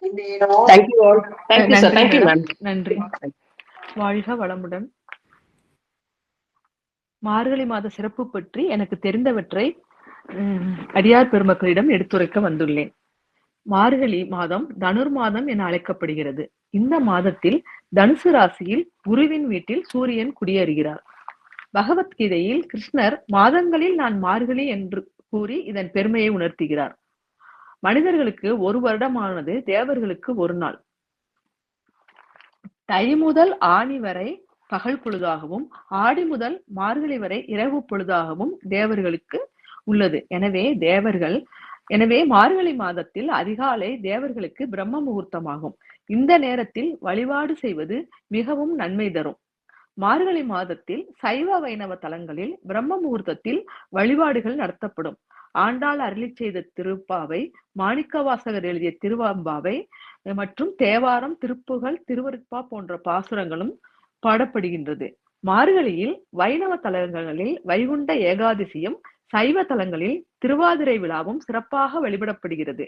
Thank you all. Thank you, sir. நன்றி Thank you, madam. ma'am. நன்றி. வாழ்க வளமுடன். மார்கழி மாத சிறப்பு பற்றி எனக்கு தெரிந்தவற்றை அடியார் பெருமக்களிடம் எடுத்துரைக்க வந்துள்ளேன். மார்கழி மாதம் தனுர் மாதம் என அழைக்கப்படுகிறது. இந்த மாதத்தில் தனுசு ராசியில் குருவின் வீட்டில் சூரியன் குடியேறுகிறார். பகவத்கீதையில் கிருஷ்ணர் மாதங்களில் நான் மார்கழி என்று கூறி இதன் பெருமையை உணர்த்துகிறார். மனிதர்களுக்கு ஒரு வருடமானது, தேவர்களுக்கு ஒரு நாள். தை முதல் ஆனி வரை பகல் பொழுதாகவும், ஆடி முதல் மார்கழி வரை இரவு பொழுதாகவும் தேவர்களுக்கு உள்ளது. எனவே மார்கழி மாதத்தில் அதிகாலை தேவர்களுக்கு பிரம்ம முகூர்த்தமாகும். இந்த நேரத்தில் வழிபாடு செய்வது மிகவும் நன்மை தரும். மார்கழி மாதத்தில் சைவ வைணவ தலங்களில் பிரம்ம முகூர்த்தத்தில் வழிபாடுகள் நடத்தப்படும். ஆண்டாள் அருளி செய்த திருப்பாவை, மாணிக்கவாசகர் எழுதிய திருவம்பாவை மற்றும் தேவாரம், திருப்புகழ், திருவருட்பா போன்ற பாசுரங்களும் பாடப்படுகின்றது. மார்கழியில் வைணவ தலங்களில் வைகுண்ட ஏகாதசியும், சைவ தலங்களில் திருவாதிரை விழாவும் சிறப்பாக வழிபடப்படுகிறது.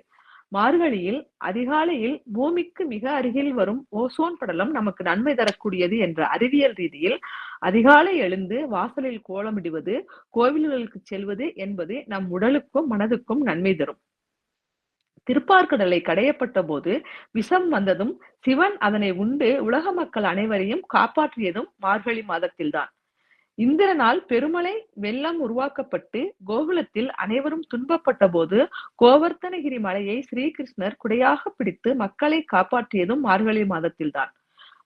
மார்கழியில் அதிகாலையில் பூமிக்கு மிக அருகில் வரும் ஓசோன் படலம் நமக்கு நன்மை தரக்கூடியது என்ற அறிவியல் ரீதியில் அதிகாலை எழுந்து வாசலில் கோலமிடுவது, கோவில்களுக்கு செல்வது என்பது நம் உடலுக்கும் மனதுக்கும் நன்மை தரும். திருப்பார்கடலை கடையப்பட்ட போது விஷம் வந்ததும் சிவன் அதனை உண்டு உலக மக்கள் அனைவரையும் காப்பாற்றியதும் மார்கழி மாதத்தில்தான். இந்திரனால் பெருமழை வெள்ளம் உருவாக்கப்பட்டு கோகுலத்தில் அனைவரும் துன்பப்பட்ட போது கோவர்த்தனகிரி மலையை ஸ்ரீகிருஷ்ணர் குடையாக பிடித்து மக்களை காப்பாற்றியதும் மார்கழி மாதத்தில்தான்.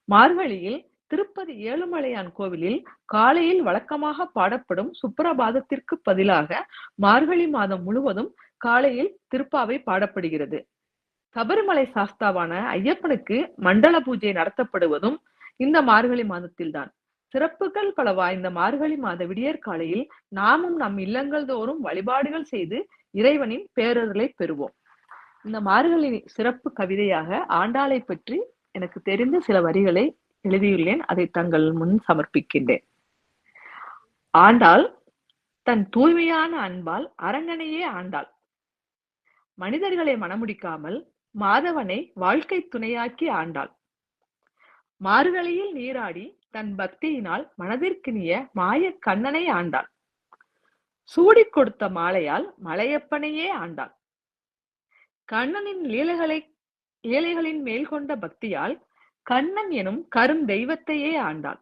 மார்கழியில் திருப்பதி ஏழுமலையான் கோவிலில் காலையில் வழக்கமாக பாடப்படும் சுப்பிரபாதத்திற்கு பதிலாக மார்கழி மாதம் முழுவதும் காலையில் திருப்பாவை பாடப்படுகிறது. சபரிமலை சாஸ்தாவான ஐயப்பனுக்கு மண்டல பூஜை நடத்தப்படுவதும் இந்த மார்கழி மாதத்தில்தான். சிறப்புகள் பல வாய்ந்த மார்கழி மாத விடியற் காலையில் நாமும் நம் இல்லங்கள் தோறும் வழிபாடுகள் செய்து இறைவனின் பேரருளை பெறுவோம். இந்த மார்கழி சிறப்பு கவிதையாக ஆண்டாளை பற்றி எனக்கு தெரிந்த சில வரிகளை எழுதியுள்ளேன். அதை தங்கள் முன் சமர்ப்பிக்கின்றேன். ஆண்டாள் தன் தூய்மையான அன்பால் அரங்கனையே ஆண்டாள். மனிதர்களை மணமுடிக்காமல் மாதவனை வாழ்க்கை துணையாக்கி ஆண்டாள். மார்கழியில் நீராடி தன் பக்தியினால் மனதிற்கினிய மாய கண்ணனை ஆண்டாள். சூடிக் கொடுத்த மாலையால் மலையப்பனையே ஆண்டாள். கண்ணனின் லீலைகளின் மேல் கொண்ட பக்தியால் கண்ணன் எனும் கரும் தெய்வத்தையே ஆண்டாள்.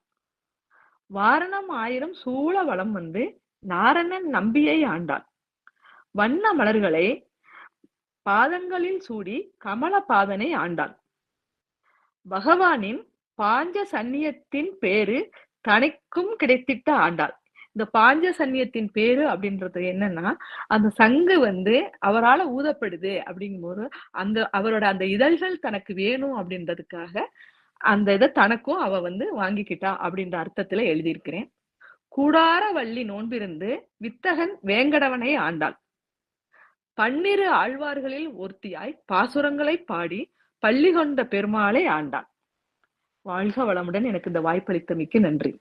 வாரணம் 1000 சூழ வலம் வந்து நாரணன் நம்பியை ஆண்டாள். வண்ண மலர்களை பாதங்களில் சூடி கமல பாதனை ஆண்டாள். பகவானின் பாஞ்ச சன்னியத்தின் பேரு தனக்கும் கிடைத்திட்ட ஆண்டாள். இந்த பாஞ்ச சன்னியத்தின் பேரு அப்படின்றது என்னன்னா, அந்த சங்கு அவரால் ஊதப்படுது அப்படிங்கும்போது அவரோட அந்த இதழ்கள் தனக்கு வேணும் அப்படின்றதுக்காக அந்த இதை தனக்கும் அவ வாங்கிக்கிட்டா அப்படின்ற அர்த்தத்துல எழுதியிருக்கிறேன். கூடார வள்ளி நோன்பிருந்து வித்தகன் வேங்கடவனை ஆண்டாள். 12 ஆழ்வார்களில் ஒருத்தியாய் பாசுரங்களை பாடி பள்ளி கொண்ட பெருமாளை ஆண்டாள். வாழ்க வளமுடன். எனக்கு இந்த வாய்ப்பளித்தமைக்கு நன்றி.